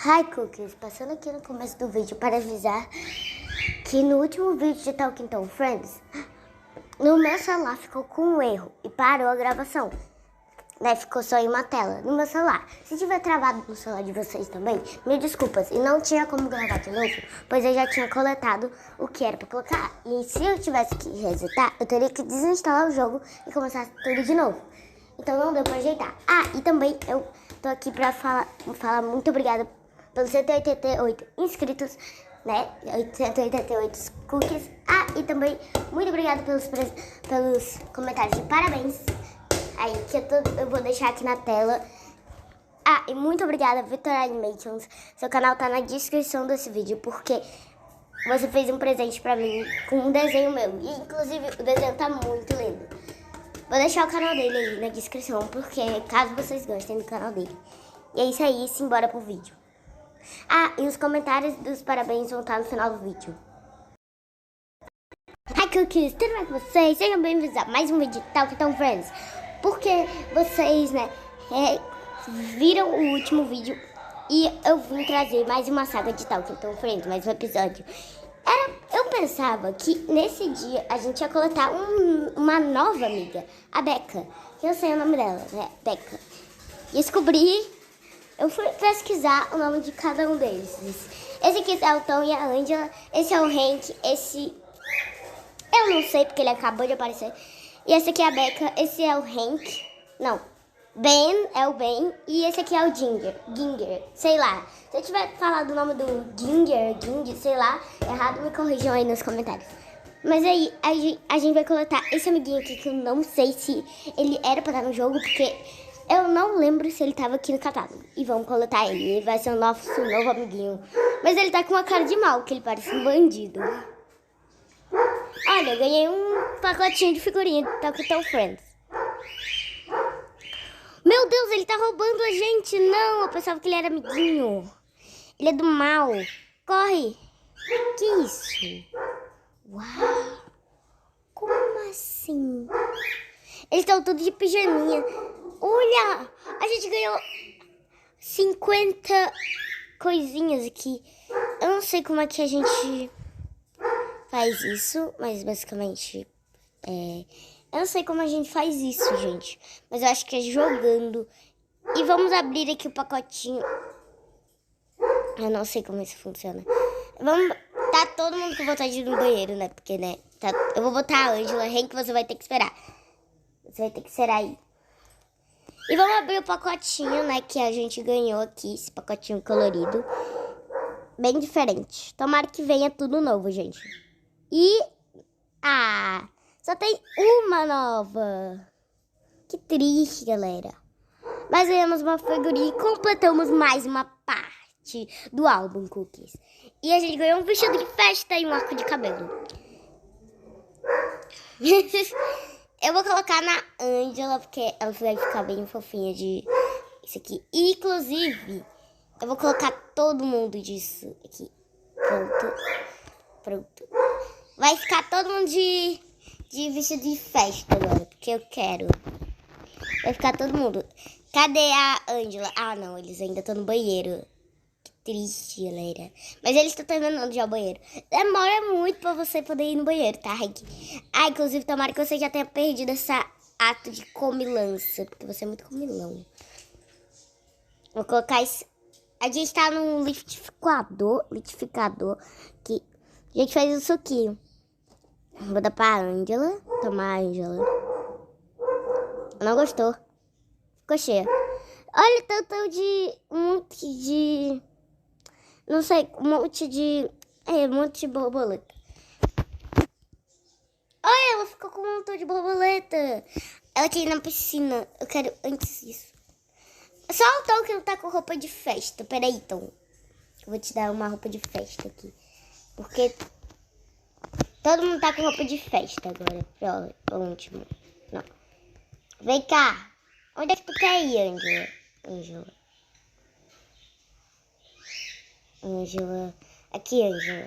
Hi Cookies, passando aqui no começo do vídeo para avisar que no último vídeo de Talking Tom Friends, no meu celular ficou com um erro e parou a gravação. Ficou só em uma tela no meu celular. Se tiver travado no celular de vocês também, me desculpas. E não tinha como gravar de novo, pois eu já tinha coletado o que era para colocar. E se eu tivesse que resetar, eu teria que desinstalar o jogo e começar tudo de novo. Então não deu para ajeitar. E também eu tô aqui para falar muito obrigada pelos 188 inscritos, né? 188 cookies. E também muito obrigada pelos comentários de parabéns. Aí que eu vou deixar aqui na tela. E muito obrigada, Victor Animations. Seu canal tá na descrição desse vídeo, porque você fez um presente pra mim com um desenho meu. E inclusive o desenho tá muito lindo. Vou deixar o canal dele aí na descrição, porque caso vocês gostem do canal dele. E é isso aí, simbora pro vídeo. E os comentários dos parabéns vão estar no final do vídeo. Hi Cookies, tudo bem com vocês? Sejam bem-vindos a mais um vídeo de Talking Tom Friends. Porque vocês, viram o último vídeo e eu vim trazer mais uma saga de Talking Tom Friends, mais um episódio. Eu pensava que nesse dia a gente ia coletar uma nova amiga, a Becca. Eu sei o nome dela, né? Becca. Descobri, eu fui pesquisar o nome de cada um deles. Esse aqui é o Tom e a Angela, esse é o Hank, esse eu não sei porque ele acabou de aparecer. E esse aqui é a Becca, esse é o Hank. Não, Ben é o Ben. E esse aqui é o Ginger, sei lá. Se eu tiver falado o nome do Ginger, sei lá, errado, me corrijam aí nos comentários. Mas aí, a gente vai coletar esse amiguinho aqui que eu não sei se ele era pra estar no jogo, porque eu não lembro se ele tava aqui no catálogo. E vamos coletar ele, ele vai ser o nosso novo amiguinho. Mas ele tá com uma cara de mal, que ele parece um bandido. Olha, eu ganhei um pacotinho de figurinha de Talking Tom Friends. Meu Deus, ele tá roubando a gente. Não, eu pensava que ele era amiguinho. Ele é do mal. Corre. Que isso? Uau. Como assim? Eles estão todos de pijaminha. Olha, a gente ganhou 50 coisinhas aqui. Eu não sei como é que a gente faz isso, mas basicamente eu não sei como a gente faz isso, gente. Mas eu acho que é jogando. E vamos abrir aqui o pacotinho. Eu não sei como isso funciona. Tá todo mundo com vontade de ir no banheiro, né? Porque, eu vou botar a Angela, Hank, você vai ter que esperar. Você vai ter que esperar aí. E vamos abrir o pacotinho, né? Que a gente ganhou aqui. Esse pacotinho colorido. Bem diferente. Tomara que venha tudo novo, gente. E... só tem uma nova. Que triste, galera. Mas ganhamos uma figurinha e completamos mais uma parte do álbum Cookies. E a gente ganhou um vestido de festa e um arco de cabelo. Eu vou colocar na Angela, porque ela vai ficar bem fofinha de isso aqui. E, inclusive, eu vou colocar todo mundo disso aqui. Pronto. Vai ficar todo mundo de vestido de festa agora, porque eu quero. Vai ficar todo mundo. Cadê a Angela? Não, eles ainda estão no banheiro. Que triste, galera. Mas eles estão terminando já o banheiro. Demora muito pra você poder ir no banheiro, tá, Hank? Inclusive, tomara que você já tenha perdido essa ato de comilança, porque você é muito comilão. Vou colocar isso. A gente tá num liquidificador, que a gente faz um suquinho. Vou dar pra Angela. Tomar a Angela. Não gostou. Ficou cheia. Olha, tanto de... Um monte de borboleta. Olha, ela ficou com um montão de borboleta. Ela quer ir na piscina. Eu quero antes disso. Só o Tom que não tá com roupa de festa. Peraí, Tom. Eu vou te dar uma roupa de festa aqui. Porque... todo mundo tá com roupa de festa agora. Último. Não. Vem cá. Onde é que tu quer ir, Angela? Angela. Aqui, Angela.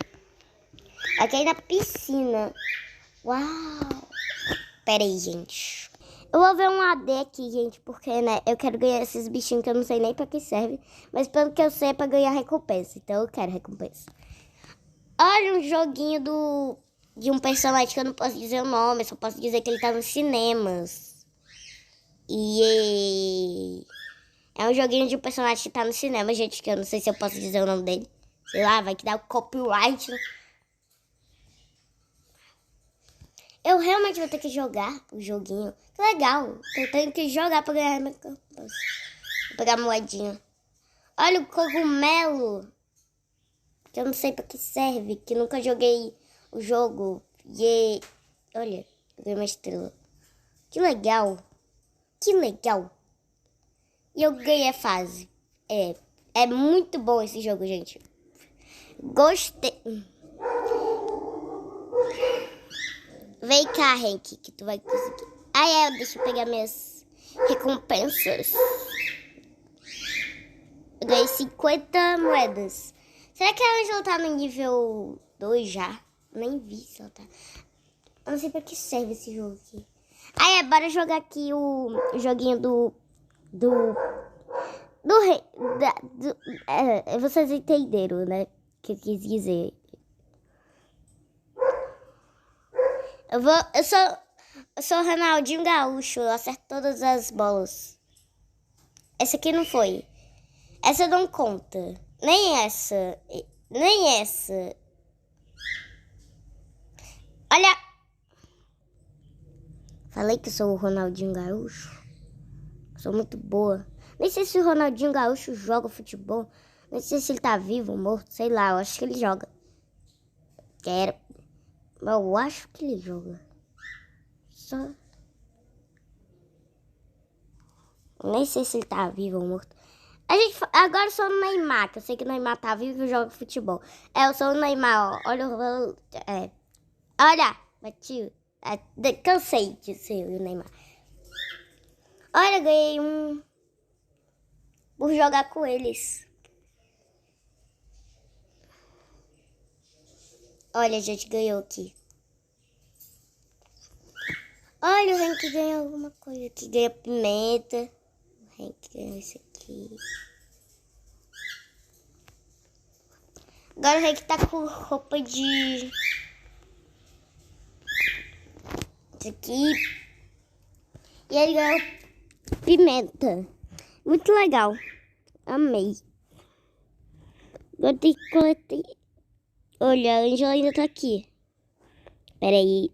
Aqui é na piscina. Uau. Pera aí, gente. Eu vou ver um AD aqui, gente, porque, né, eu quero ganhar esses bichinhos que eu não sei nem pra que serve. Mas pelo que eu sei é pra ganhar recompensa, então eu quero recompensa. Olha um joguinho de um personagem que eu não posso dizer o nome, eu só posso dizer que ele tá nos cinemas. E é um joguinho de um personagem que tá no cinema, gente, que eu não sei se eu posso dizer o nome dele. Sei lá, vai que dá o copyright, né? Eu realmente vou ter que jogar o joguinho. Que legal. Eu tenho que jogar pra ganhar minha recompensa. Vou pegar a moedinha. Olha o cogumelo. Que eu não sei pra que serve. Que nunca joguei o jogo. E olha, eu ganhei uma estrela. Que legal. Que legal. E eu ganhei a fase. É muito bom esse jogo, gente. Gostei. Vem cá, Henk, que tu vai conseguir. Deixa eu pegar minhas recompensas. Eu ganhei 50 moedas. Será que a Angela tá no nível 2 já? Nem vi se ela tá. Eu não sei pra que serve esse jogo aqui. Bora jogar aqui o joguinho do rei. Vocês entenderam, né? O que eu quis dizer. Eu sou o Ronaldinho Gaúcho, eu acerto todas as bolas. Essa aqui não foi. Essa não conta. Nem essa. Nem essa. Olha. Falei que sou o Ronaldinho Gaúcho. Sou muito boa. Nem sei se o Ronaldinho Gaúcho joga futebol. Nem sei se ele tá vivo ou morto. Sei lá, eu acho que ele joga. Quero. Eu acho que ele joga. Só. Nem sei se ele tá vivo ou morto. Agora eu sou o Neymar, que eu sei que o Neymar tá vivo e joga futebol. Eu sou o Neymar, ó. Olha, olha, bati. Cansei de ser o Neymar. Olha, ganhei um por jogar com eles. Olha, a gente ganhou aqui. Olha, o Henk ganhou alguma coisa aqui. Ganha pimenta. O Henk ganhou isso aqui. Agora o Henk tá com roupa de... Isso aqui. E ele ganhou pimenta. Muito legal. Amei. Agora tem que coletar. Olha, a Angela ainda tá aqui. Pera aí.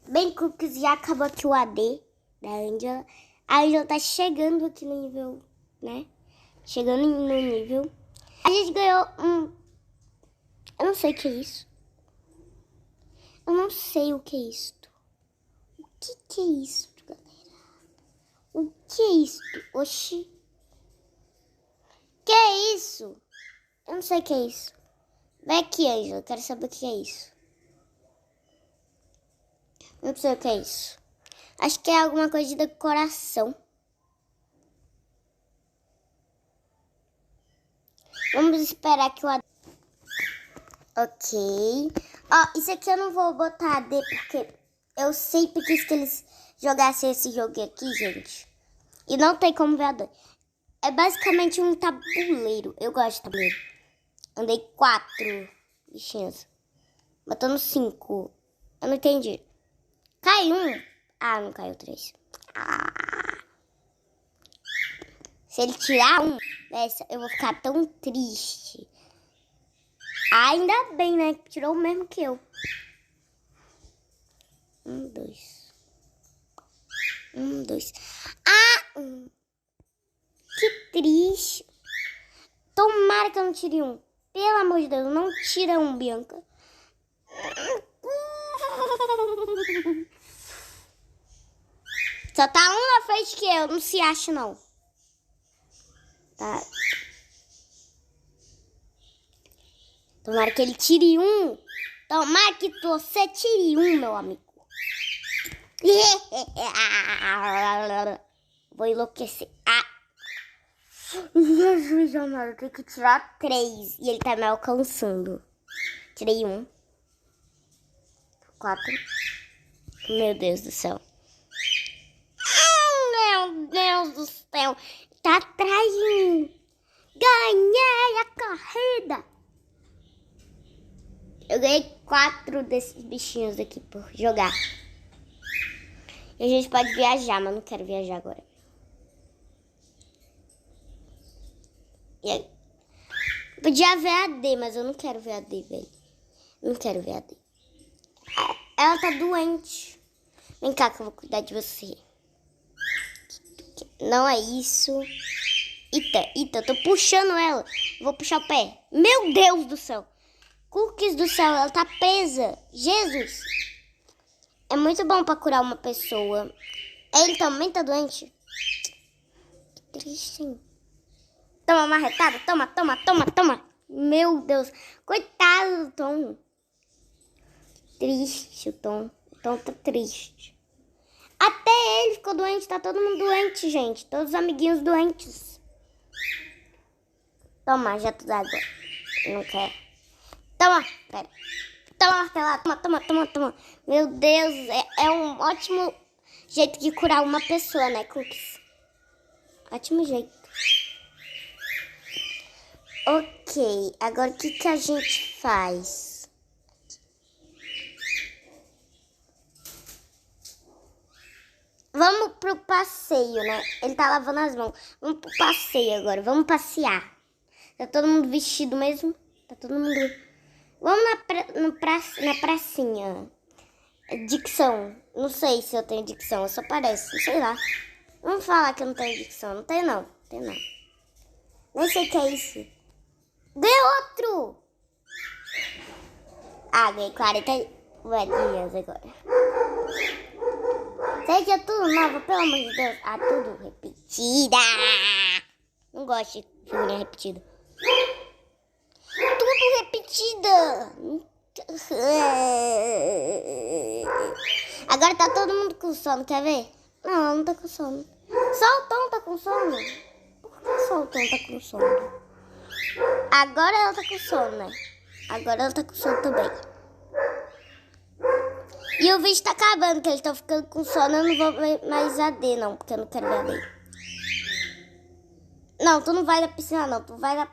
Bem, Cookies, já acabou aqui o AD da Angela. A Angela tá chegando aqui no nível, né? Chegando no nível. A gente ganhou um... Eu não sei o que é isso. Eu não sei o que é isto. O que é isto, galera? O que é isto? Oxi. Que é isso? Eu não sei o que é isso. Vem aqui, Angela. Eu quero saber o que é isso. Não sei o que é isso. Acho que é alguma coisa de decoração. Vamos esperar que o AD... Ok. Ó, isso aqui eu não vou botar AD porque eu sempre quis que eles jogassem esse jogo aqui, gente. E não tem como ver AD. É basicamente um tabuleiro. Eu gosto de tabuleiro. Andei 4 bichinhos. Matando 5. Eu não entendi. Cai um. Ah, não caiu 3. Se ele tirar um dessa, eu vou ficar tão triste. Ainda bem, né? Que tirou o mesmo que eu. 1, 2. 1, 2. Que triste. Tomara que eu não tire um. Pelo amor de Deus, não tira um, Bianca. Só tá um na frente que eu, não se acha não. Tá. Tomara que ele tire um. Tomara que você tire um, meu amigo. Vou enlouquecer. Jesus amado, eu tenho que tirar 3. E ele tá me alcançando. Tirei 1. 4. Meu Deus do céu. Deus do céu. Tá atrás de mim. Ganhei a corrida. Eu ganhei 4 desses bichinhos aqui por jogar. E a gente pode viajar, mas não quero viajar agora. E aí? Podia ver a AD, mas eu não quero ver a AD, velho. Não quero ver a AD. Ela tá doente. Vem cá que eu vou cuidar de você. Não é isso. Ita, eu tô puxando ela. Vou puxar o pé. Meu Deus do céu. Cookies do céu, ela tá presa. Jesus. É muito bom pra curar uma pessoa. Ele também tá doente. Que triste, hein? Toma, marretada. Toma. Meu Deus. Coitado do Tom. Triste o Tom. O Tom tá triste. Até ele ficou doente. Tá todo mundo doente, gente. Todos os amiguinhos doentes. Toma, jato d'água. Não quero. Toma, pera. Toma, martelada. Toma. Meu Deus, é um ótimo jeito de curar uma pessoa, né, Cookies? Ótimo jeito. Ok, agora o que a gente faz? Vamos pro passeio, né? Ele tá lavando as mãos. Vamos pro passeio agora, vamos passear. Tá todo mundo vestido mesmo? Tá todo mundo... Vamos na pracinha. Dicção. Não sei se eu tenho dicção, só parece, sei lá. Vamos falar que eu não tenho dicção. Não tem não. Nem sei o que é isso. Ganhei outro! Ah, ganhei 40 moedinhas agora. Seja tudo novo, pelo amor de Deus. Ah, tudo repetida. Não gosto de figurinha repetida. Tudo repetida. Agora tá todo mundo com sono, quer ver? Não tá com sono. Só o Tom tá com sono. Por que só o Tom tá com sono? Agora ela tá com sono, né? Agora ela tá com sono também. E o vídeo tá acabando, que eles estão ficando com sono. Eu não vou ver mais AD, não, porque eu não quero ver AD. Não, tu não vai na piscina, não. Tu vai na...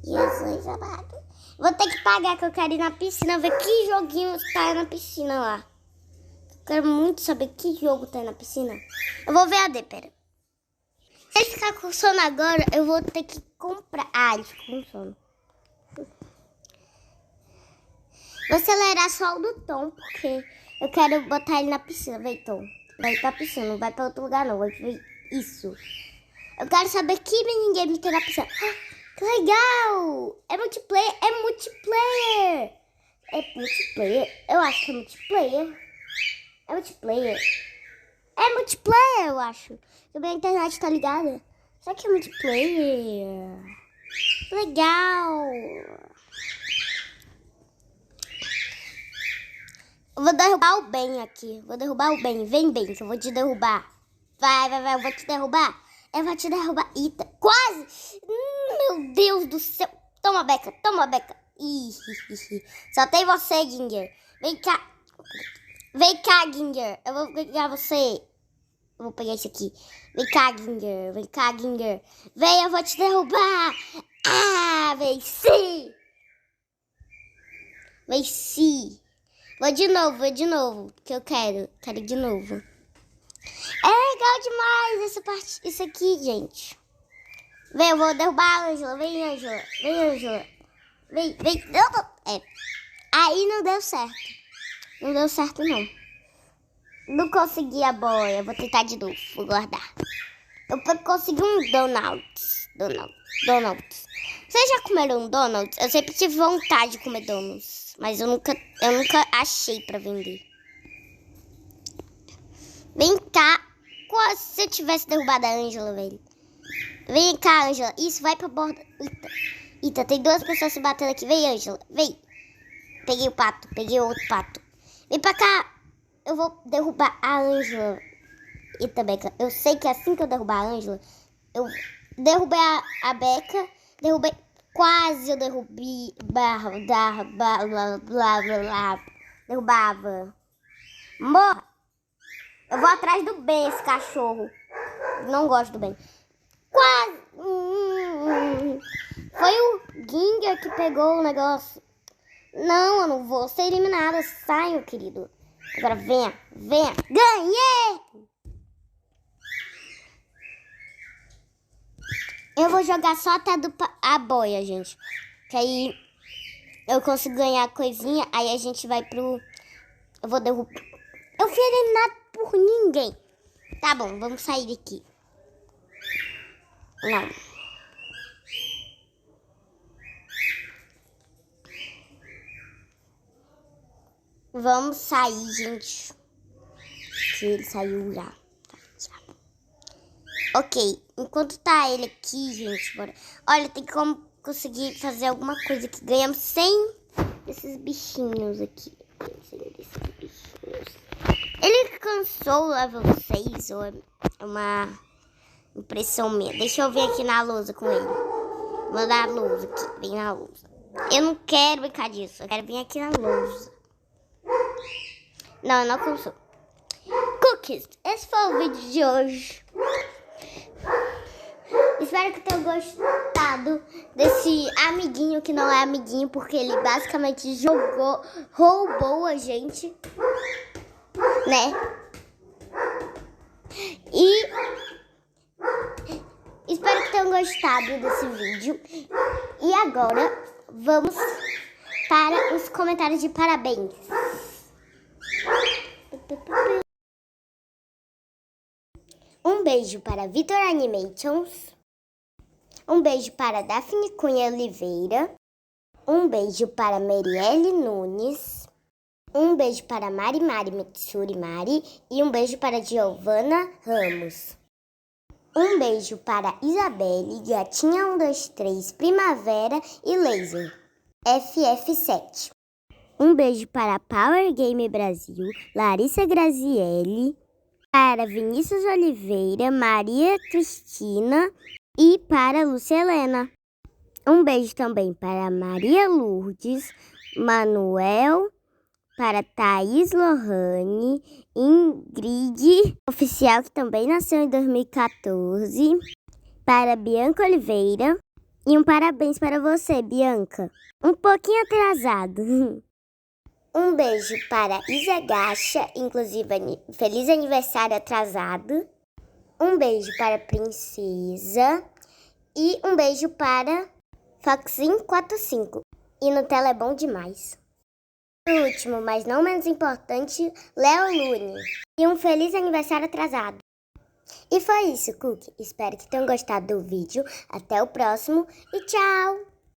Jesus amado. Vou ter que pagar, que eu quero ir na piscina, ver que joguinho tá na piscina lá. Quero muito saber que jogo tá na piscina. Eu vou ver AD, pera. Se ele ficar com sono agora, eu vou ter que comprar. Ah, ele ficou com sono. Vou acelerar só o do Tom, porque eu quero botar ele na piscina. Vem, Tom. Vai pra piscina, não vai pra outro lugar, não. Vai ver isso. Eu quero saber que ninguém tem na piscina. Ah, que legal! É multiplayer. Eu acho que é multiplayer. É multiplayer, eu acho. Também a internet tá ligada. Será que é multiplayer? Legal! Eu vou derrubar o Ben aqui. Vem, Ben, que eu vou te derrubar. Vai, eu vou te derrubar. Eita, quase! Meu Deus do céu. Toma, Beca. Ih, só tem você, Ginger. Vem cá, Ginger. Eu vou pegar você. Eu vou pegar esse aqui. Vem cá, Ginger. Vem, eu vou te derrubar. Ah, venci. Vou de novo, que eu quero de novo. É legal demais isso aqui, gente. Vem, eu vou derrubar a Ângela. Vem, Ângela. Vem. É. Aí não deu certo. Não. Não consegui a boia. Vou tentar de novo. Vou guardar. Eu consegui um Donald's. Vocês já comeram um Donald's? Eu sempre tive vontade de comer Donald's. Mas eu nunca achei pra vender. Vem cá. Quase se eu tivesse derrubado a Ângela, velho. Vem cá, Ângela. Isso, vai pra borda. Eita, tem 2 pessoas se batendo aqui. Vem, Ângela. Vem. Peguei outro pato. Vem pra cá. Eu vou derrubar a Ângela. Eita, Beca. Eu sei que assim que eu derrubar a Ângela, eu derrubei a Beca. Quase eu derrubei. Derrubava. Morra. Eu vou atrás do Ben, esse cachorro. Não gosto do Ben. Quase. Foi o Ginger que pegou o negócio. Não, eu não vou ser eliminada. Sai, meu querido. Agora venha, venha. Ganhei! Eu vou jogar só até a boia, gente. Que aí eu consigo ganhar a coisinha. Aí a gente vai pro... Eu vou derrubar... Eu fui eliminado por ninguém. Tá bom, vamos sair daqui. Não. Vamos sair, gente. Que ele saiu já. Ok, enquanto tá ele aqui, gente, bora. Olha, tem como conseguir fazer alguma coisa que ganhamos 100 desses bichinhos aqui. 100 desses bichinhos. Ele cansou o level 6 ou é uma impressão minha? Deixa eu ver aqui na lousa com ele. Vou dar a lousa aqui, bem na lousa. Eu não quero brincar disso, eu quero vir aqui na lousa. Não, eu não cansou. Cookies, esse foi o vídeo de hoje. Espero que tenham gostado desse amiguinho que não é amiguinho, porque ele basicamente roubou a gente, né? E espero que tenham gostado desse vídeo. E agora vamos para os comentários de parabéns. Um beijo para Vitor Animations. Um beijo para Daphne Cunha Oliveira. Um beijo para Marielle Nunes. Um beijo para Mari Mitsuri Mari. E um beijo para Giovana Ramos. Um beijo para Isabelle, Gatinha 123, Primavera e Laser, FF7. Um beijo para Power Game Brasil, Larissa Grazielli, para Vinícius Oliveira, Maria Cristina e para Lúcia Helena. Um beijo também para Maria Lourdes, Manuel, para Thaís Lohane, Ingrid Oficial, que também nasceu em 2014, para Bianca Oliveira. E um parabéns para você, Bianca. Um pouquinho atrasado. Um beijo para Isa Gacha, inclusive feliz aniversário atrasado. Um beijo para Princesa. E um beijo para Foxin45. E Nutella é bom demais. Por último, mas não menos importante, Léo Lune. E um feliz aniversário atrasado. E foi isso, Cookie. Espero que tenham gostado do vídeo. Até o próximo e tchau!